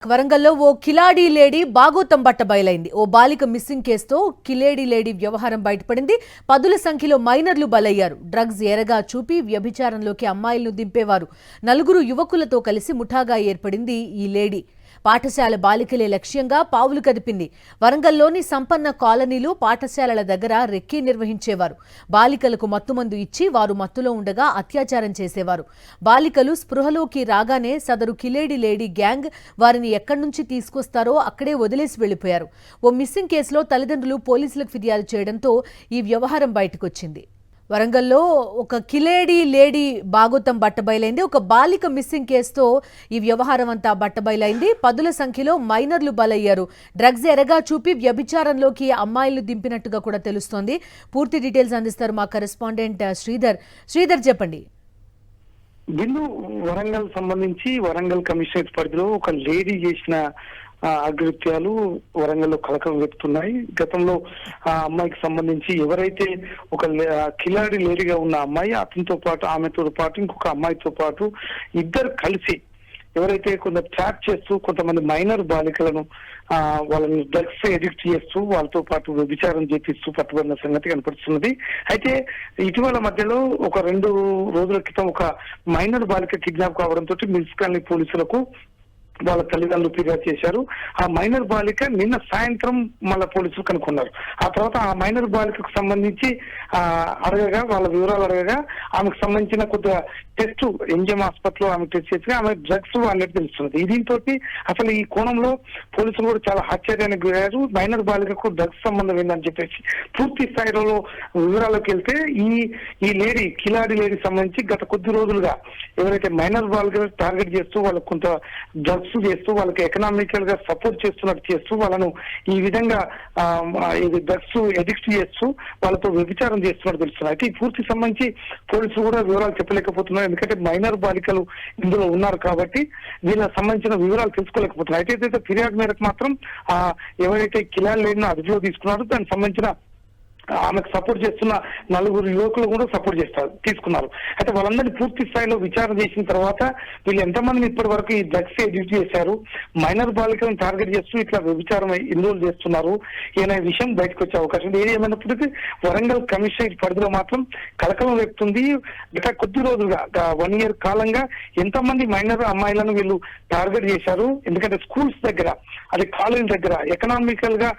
వరంగల్లో ఓ కిలాడీ లేడీ బాగోతం బట్ట బయలైంది. ఓ బాలిక మిస్సింగ్ కేసుతో కిలాడీ లేడీ వ్యవహారం బయటపడింది. పదుల సంఖ్యలో మైనర్లు బలయ్యారు. డ్రగ్స్ ఎరగా చూపి వ్యభిచారంలోకి అమ్మాయిలను దింపేవారు. నలుగురు యువకులతో కలిసి ముఠాగా ఏర్పడింది ఈ లేడీ. పాఠశాల బాలికలే లక్ష్యంగా పావులు కదిపింది. వరంగల్లోని సంపన్న కాలనీలు పాఠశాలల దగ్గర రెక్కీ నిర్వహించేవారు. బాలికలకు మత్తుమందు ఇచ్చి వారు మత్తులో ఉండగా అత్యాచారం చేసేవారు. బాలికలు స్పృహలోకి రాగానే సదరు కిలేడి లేడీ గ్యాంగ్ వారిని ఎక్కడి నుంచి తీసుకొస్తారో అక్కడే వదిలేసి వెళ్లిపోయారు. ఓ మిస్సింగ్ కేసులో తల్లిదండ్రులు పోలీసులకు ఫిర్యాదు చేయడంతో ఈ వ్యవహారం బయటకొచ్చింది. వరంగల్లో ఒక కిలేడి లేడీ బాగోతం బట్టబయలైంది. ఒక బాలిక మిస్సింగ్ కేసుతో ఈ వ్యవహారం అంతా బట్టబయలైంది. పదుల సంఖ్యలో మైనర్లు బలయ్యారు. డ్రగ్స్ ఎరగా చూపి వ్యభిచారంలోకి అమ్మాయిలు దింపినట్టుగా కూడా తెలుస్తోంది. పూర్తి డీటెయిల్స్ అందిస్తారు మా కరెస్పాండెంట్ శ్రీధర్. శ్రీధర్ చెప్పండి. బిందు వరంగల్ సంబంధించి వరంగల్ కమిషనరేట్ పరిధిలో ఒక లేడీ చేసిన అకృత్యాలు వరంగల్లో కలకలం రేపుతున్నాయి. గతంలో ఆ అమ్మాయికి సంబంధించి ఎవరైతే ఒక కిలాడి లేడీగా ఉన్న అమ్మాయి, అతనితో పాటు ఆమెతో పాటు ఇంకొక అమ్మాయితో పాటు ఇద్దరు కలిసి ఎవరైతే కొంత ట్రాప్ చేస్తూ కొంతమంది మైనర్ బాలికలను వాళ్ళని డ్రగ్స్ ఎడిక్ట్ చేస్తూ వాళ్ళతో పాటు వ్యభిచారం చేపిస్తూ పట్టుబడిన సంగతి కనపడుతున్నది. అయితే ఇటీవల మధ్యలో ఒక 2 రోజుల క్రితం ఒక మైనర్ బాలిక కిడ్నాప్ కావడంతో మున్సిపాలిటీ పోలీసులకు వాళ్ళ తల్లిదండ్రులు ఫిర్యాదు చేశారు. ఆ మైనర్ బాలిక నిన్న సాయంత్రం మళ్ళా పోలీసులు కనుక్కున్నారు. ఆ తర్వాత ఆ మైనర్ బాలికకు సంబంధించి అడగగా వాళ్ళ వివరాలు అడగగా ఆమెకు సంబంధించిన కొద్దిగా టెస్ట్ ఎంజిఎం హాస్పిటల్లో ఆమె టెస్ట్ చేసి ఆమె డ్రగ్స్ అన్నట్టు తెలుస్తున్నది. దీంతో అసలు ఈ కోణంలో పోలీసులు కూడా చాలా ఆశ్చర్యానికి గురయ్యారు. మైనర్ బాలికకు డ్రగ్స్ సంబంధం ఏందని చెప్పేసి పూర్తి స్థాయిలో వివరాలకు వెళ్తే ఈ లేడీ కిలాడి లేడీ సంబంధించి గత కొద్ది రోజులుగా ఎవరైతే మైనర్ బాలిక టార్గెట్ చేస్తూ వాళ్ళకు కొంత డ్రగ్స్ చేస్తూ వాళ్ళకి ఎకనామికల్ గా సపోర్ట్ చేస్తున్నట్టు చేస్తూ వాళ్ళను ఈ విధంగా డ్రగ్స్ ఎడిక్ట్ చేస్తూ వాళ్ళతో వ్యభిచారం చేస్తున్నట్టు తెలుస్తున్నారు. అయితే ఈ పూర్తి సంబంధించి పోలీసులు కూడా వివరాలు చెప్పలేకపోతున్నారు. ఎందుకంటే మైనర్ బాలికలు ఇందులో ఉన్నారు కాబట్టి వీళ్ళకి సంబంధించిన వివరాలు తెలుసుకోలేకపోతున్నారు. అయితే ఫిర్యాదు మేరకు మాత్రం ఎవరైతే కిలాడి లేడిని అదుపులో తీసుకున్నారో దానికి సంబంధించిన ఆమెకు సపోర్ట్ చేస్తున్న 4 యువకులు కూడా సపోర్ట్ తీసుకున్నారు. అయితే వాళ్ళందరినీ పూర్తి స్థాయిలో విచారణ చేసిన తర్వాత వీళ్ళు ఎంతమందిని ఇప్పటి వరకు ఈ డ్రగ్స్ ఎడిట్ చేశారు, మైనర్ బాలికలను టార్గెట్ చేస్తూ ఇట్లా వ్యభిచారం ఇన్వాల్వ్ చేస్తున్నారు అనే విషయం బయటకు వచ్చే అవకాశం ఉంది. ఏది ఏమైనప్పటికీ వరంగల్ కమిషనరేట్ పరిధిలో మాత్రం కలకలం రేపుతుంది. గత కొద్ది రోజులుగా 1 year కాలంగా ఎంతమంది మైనర్ అమ్మాయిలను వీళ్ళు టార్గెట్ చేశారు. ఎందుకంటే స్కూల్స్ దగ్గర, అది కాలేజీ దగ్గర ఎకనామికల్ గా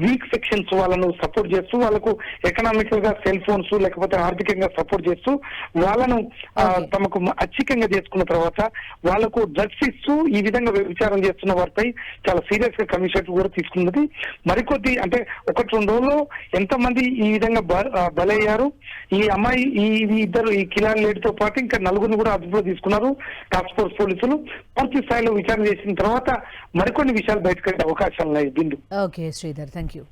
వీక్ సెక్షన్స్ వాళ్ళను సపోర్ట్ చేస్తూ వాళ్ళకు ఎకనామికల్ గా సెల్ ఫోన్స్ లేకపోతే ఆర్థికంగా సపోర్ట్ చేస్తూ వాళ్ళను తమకు అచ్చికంగా చేసుకున్న తర్వాత వాళ్లకు డ్రగ్స్ ఇస్తూ ఈ విధంగా విచారణ చేస్తున్న వారిపై చాలా సీరియస్ గా కమిషన్ కూడా తీసుకున్నది. మరికొద్ది అంటే 1-2 రోజుల్లో ఎంతమంది ఈ విధంగా బలయ్యారు, ఈ అమ్మాయి ఈ కిలాడి లేడీతో పాటు ఇంకా 4 కూడా అదుపులో తీసుకున్నారు టాస్క్ ఫోర్స్ పోలీసులు. పూర్తి స్థాయిలో విచారణ చేసిన తర్వాత మరికొన్ని విషయాలు బయటకు అవకాశాలు ఉన్నాయి. Bindu. Okay Sridhar, thank you.